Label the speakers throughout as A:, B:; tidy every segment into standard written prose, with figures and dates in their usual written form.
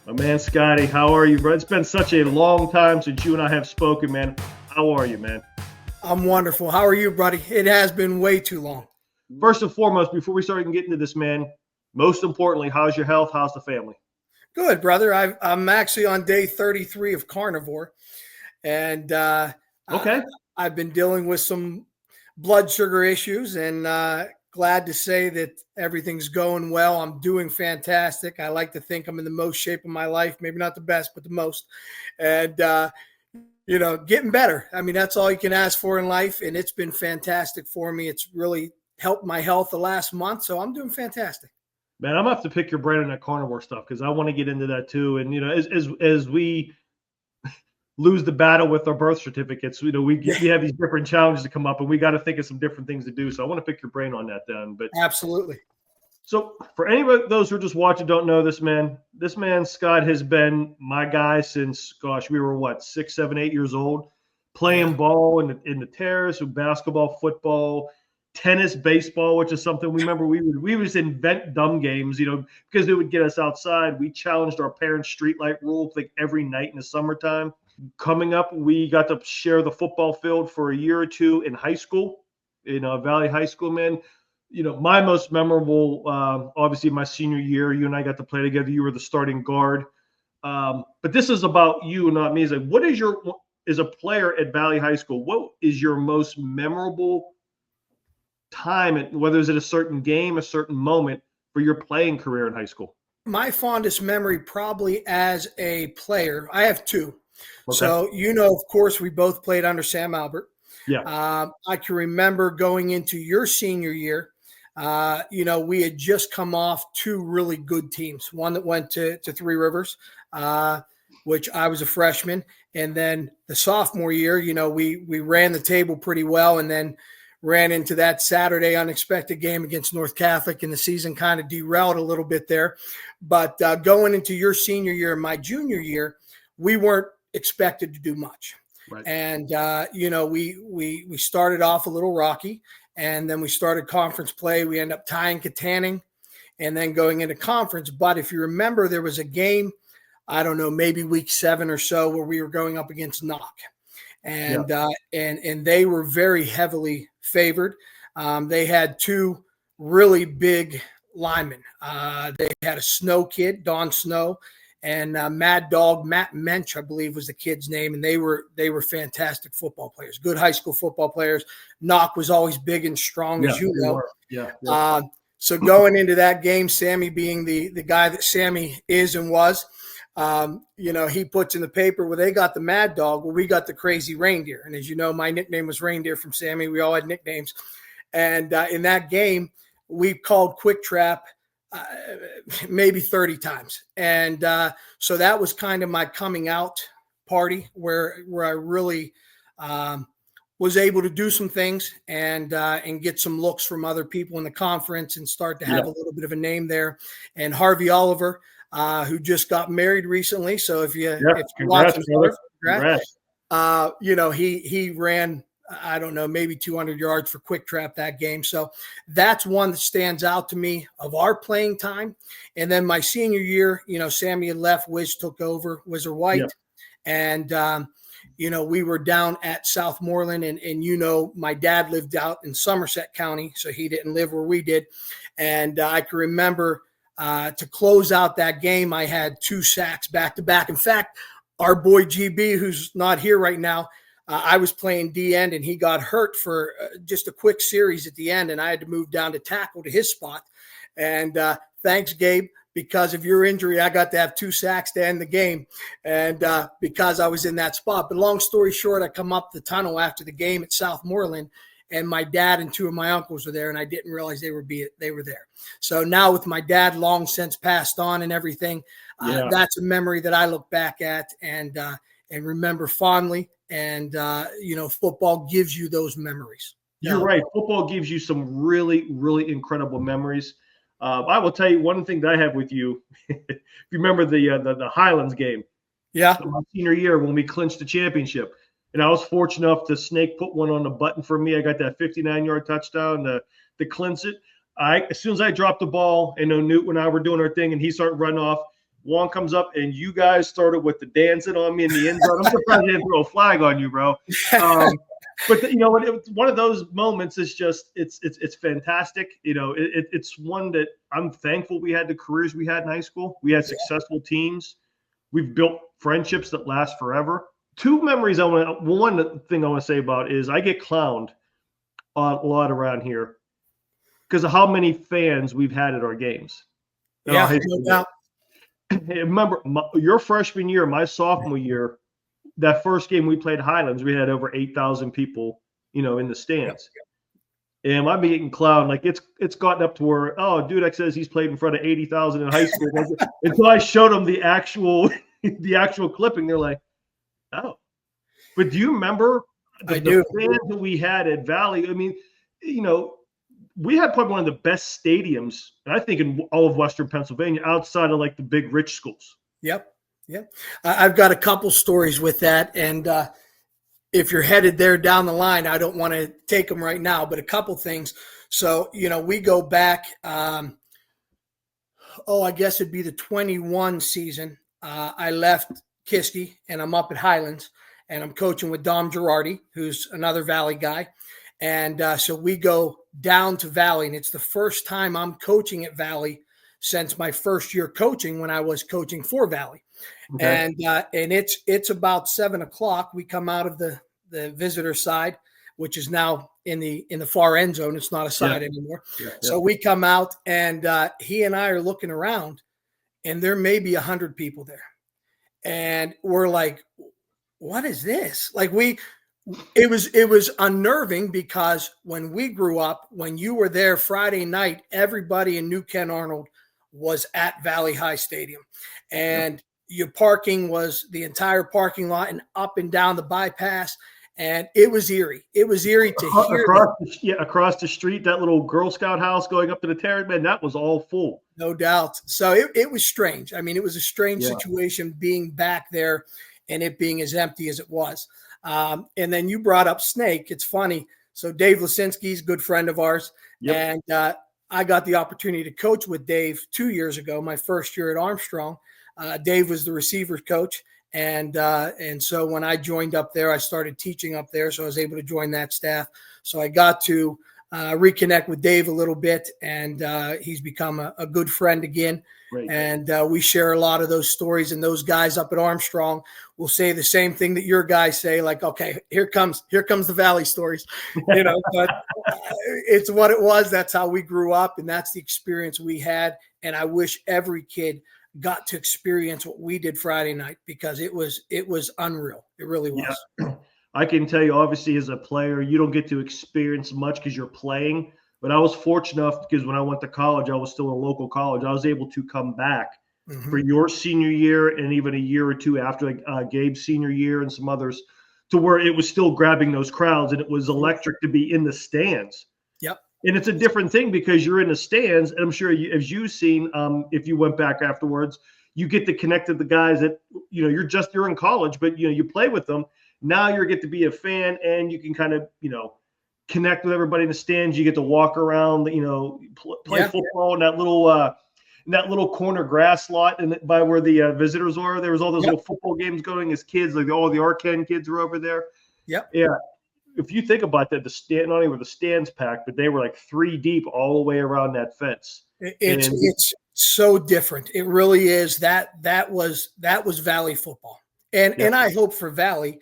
A: My man, Scotty, how are you, bro? It's been such a long time since you and I have spoken, man. How are you, man?
B: I'm wonderful. How are you, buddy? It has been way too long.
A: First and foremost, before we start getting into this, man, most importantly, how's your health? How's the family?
B: Good, brother. I'm actually on day 33 of carnivore, and
A: Okay.
B: I've been dealing with some blood sugar issues, and glad to say that everything's going well. I'm doing fantastic. I like to think I'm in the most shape of my life, maybe not the best, but the most, and getting better. I mean, that's all you can ask for in life, and it's been fantastic for me. It's really helped my health the last month, so I'm doing fantastic.
A: Man, I'm gonna have to pick your brain on that carnivore stuff because I want to get into that too. And as we lose the battle with our birth certificates, we have these different challenges to come up, and we got to think of some different things to do. So I want to pick your brain on that then. But
B: absolutely.
A: So for anybody, those who are just watching, don't know this man, Scott, has been my guy since, gosh, we were 6, 7, 8 years old, playing ball in the terrace, with basketball, football, tennis, baseball, which is something we remember we would just invent dumb games, because it would get us outside. We challenged our parents' streetlight rule like every night in the summertime. Coming up, we got to share the football field for a year or two in high school, in Valley High School, man. My most memorable, obviously my senior year, you and I got to play together. You were the starting guard. But this is about you, not me. It's like, what is as a player at Valley High School, what is your most memorable time, whether it's at a certain game, a certain moment for your playing career in high school?
B: My fondest memory probably as a player, I have two. Okay. So, of course, we both played under Sam Albert.
A: Yeah.
B: I can remember going into your senior year. We had just come off two really good teams. One that went to Three Rivers, which I was a freshman. And then the sophomore year, we ran the table pretty well, and then ran into that Saturday unexpected game against North Catholic, and the season kind of derailed a little bit there. But going into your senior year and my junior year, we weren't expected to do much. Right. And, we started off a little rocky, and then we started conference play. We ended up tying Katanning and then going into conference. But if you remember, there was a game, I don't know, maybe week 7 or so, where we were going up against Knock. And and they were very heavily favored. They had two really big linemen. They had a Snow kid, Don Snow, and Mad Dog Matt Mensch, I believe was the kid's name, and they were fantastic football players, good high school football players. Knock was always big and strong, as you know. Yeah. So going into that game, Sammy being the guy that Sammy is and was, he puts in the paper, well, they got the Mad Dog, well, we got the Crazy Reindeer. And as you know, my nickname was Reindeer from Sammy. We all had nicknames. And in that game, we called Quick Trap maybe 30 times. And so that was kind of my coming out party where I really was able to do some things and get some looks from other people in the conference and start to have a little bit of a name there. And Harvey Oliver, who just got married recently. So if you're watching, congrats. He ran, I don't know, maybe 200 yards for Quick Trap that game. So that's one that stands out to me of our playing time. And then my senior year, Sammy had left, Wiz took over, Wizard White. Yeah. And, we were down at Southmoreland, and my dad lived out in Somerset County, so he didn't live where we did. And I can remember to close out that game, I had 2 sacks back to back. In fact, our boy GB, who's not here right now, I was playing D end, and he got hurt for just a quick series at the end, and I had to move down to tackle to his spot. And thanks, Gabe, because of your injury, I got to have 2 sacks to end the game, and because I was in that spot. But long story short, I come up the tunnel after the game at Southmoreland, and my dad and 2 of my uncles were there, and I didn't realize they were there. So now with my dad long since passed on and everything, that's a memory that I look back at and remember fondly. And, football gives you those memories.
A: You're right. Football gives you some really, really incredible memories. I will tell you one thing that I have with you. If you remember the Highlands game, my senior year when we clinched the championship, and I was fortunate enough to Snake put one on the button for me. I got that 59-yard touchdown to clinch it. As soon as I dropped the ball, and Newt and I were doing our thing, and he started running off, Juan comes up, and you guys started with the dancing on me in the end zone. I'm surprised they didn't throw a flag on you, bro. But one of those moments is just it's fantastic. It's one that I'm thankful we had the careers we had in high school. We had successful teams. We've built friendships that last forever. Two memories one thing I want to say about is I get clowned a lot around here because of how many fans we've had at our games.
B: Yeah, no doubt.
A: Remember your freshman year, my sophomore year, that first game we played Highlands, we had over 8,000 people, in the stands. Yep. And I'm getting clowned. Like it's gotten up to where, Dudek says he's played in front of 80,000 in high school. Until I showed them the actual clipping, they're like, oh. But do you remember the fans that we had at Valley? I mean, we had probably one of the best stadiums, I think, in all of Western Pennsylvania, outside of like the big rich schools.
B: Yep. I've got a couple stories with that. And if you're headed there down the line, I don't want to take them right now, but a couple things. So, we go back, I guess it'd be the 21 season. I left Kiski and I'm up at Highlands and I'm coaching with Dom Girardi, who's another Valley guy. And so we go down to Valley, and it's the first time I'm coaching at Valley since my first year coaching when I was coaching for Valley. Okay. And it's about 7:00. We come out of the visitor side, which is now in the far end zone. It's not a side anymore. Yeah. So we come out, and he and I are looking around, and there may be 100 people there. And we're like, what is this? Like it was unnerving because when we grew up, when you were there Friday night, everybody in New Ken Arnold was at Valley High Stadium, and your parking was the entire parking lot and up and down the bypass. And it was eerie. It was eerie to hear
A: across the street, that little Girl Scout house going up to the terrace, man, that was all full.
B: No doubt. So it was strange. I mean, it was a strange situation being back there and it being as empty as it was. And then you brought up Snake. It's funny. So Dave Lisinski's a good friend of ours. Yep. And I got the opportunity to coach with Dave 2 years ago, my first year at Armstrong. Dave was the receivers coach. And so when I joined up there, I started teaching up there. So I was able to join that staff. So I got to reconnect with Dave a little bit, and he's become a good friend again. Great. And we share a lot of those stories, and those guys up at Armstrong will say the same thing that your guys say, like, okay, here comes the Valley stories, but it's what it was. That's how we grew up, and that's the experience we had. And I wish every kid got to experience what we did Friday night, because it was unreal. It really was.
A: Yeah. I can tell you, obviously, as a player, you don't get to experience much because you're playing. But I was fortunate enough, because when I went to college, I was still in a local college. I was able to come back for your senior year and even a year or two after Gabe's senior year and some others, to where it was still grabbing those crowds, and it was electric to be in the stands. Yep. And it's a different thing because you're in the stands, and I'm sure as you've seen, if you went back afterwards, you get to connect with the guys that, you're in college, but you play with them. Now you get to be a fan, and you can kind of, connect with everybody in the stands. You get to walk around, play football in that little corner grass lot and by where the visitors are. There was all those little football games going as kids, like all the Arcan kids were over there. Yep. Yeah. If you think about that, not only were the stands packed, but they were like 3 deep all the way around that fence.
B: It's so different. It really is. That was Valley football. And I hope for Valley,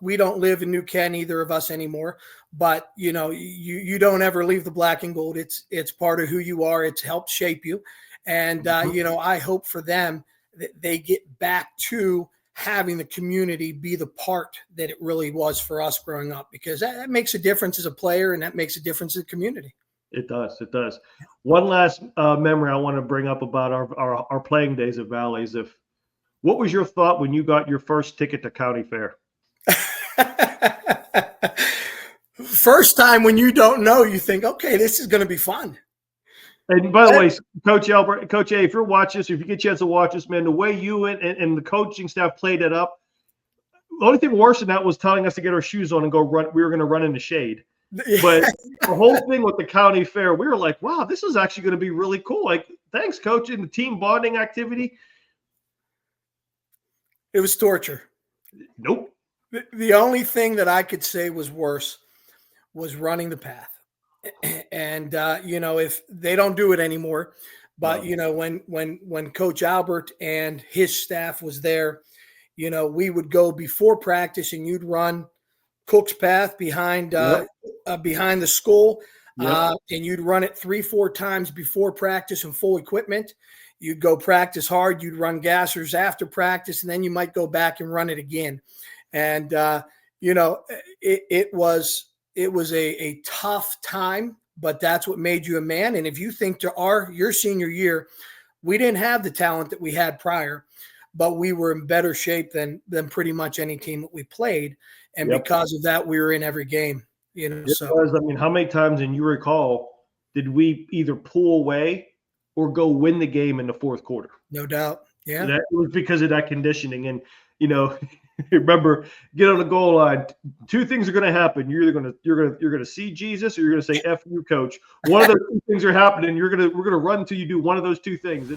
B: we don't live in New Ken, either of us anymore, but you don't ever leave the black and gold. It's part of who you are. It's helped shape you. And, I hope for them that they get back to having the community be the part that it really was for us growing up, because that makes a difference as a player, and that makes a difference in the community.
A: It does. It does. One last memory I want to bring up about our playing days at Valleys. What was your thought when you got your first ticket to county fair?
B: First time, when you don't know, you think, okay, this is going to be fun.
A: And by the way, Coach A, if you're watching this, if you get a chance to watch this, man, the way you and the coaching staff played it up, the only thing worse than that was telling us to get our shoes on and go run. We were going to run in the shade. But the whole thing with the county fair, we were like, wow, this is actually going to be really cool. Like, thanks, coach, and the team bonding activity.
B: It was torture.
A: Nope.
B: The only thing that I could say was worse was running the path. And if they don't do it anymore, but
A: No.
B: when Coach Albert and his staff was there, we would go before practice and you'd run Cook's path behind the school,
A: Yep.
B: and you'd run it 3-4 times before practice in full equipment. You'd go practice hard. You'd run gassers after practice, and then you might go back and run it again. And it was a tough time, but that's what made you a man. And if you think to your senior year, we didn't have the talent that we had prior, but we were in better shape than pretty much any team that we played. And because of that, we were in every game.
A: How many times, and you recall, did we either pull away or go win the game in the fourth quarter?
B: No doubt. Yeah.
A: That was because of that conditioning. And, remember, get on the goal line. Two things are going to happen. You're going to see Jesus, or you're going to say F you, coach. One of those two things are happening. We're going to run until you do one of those two things.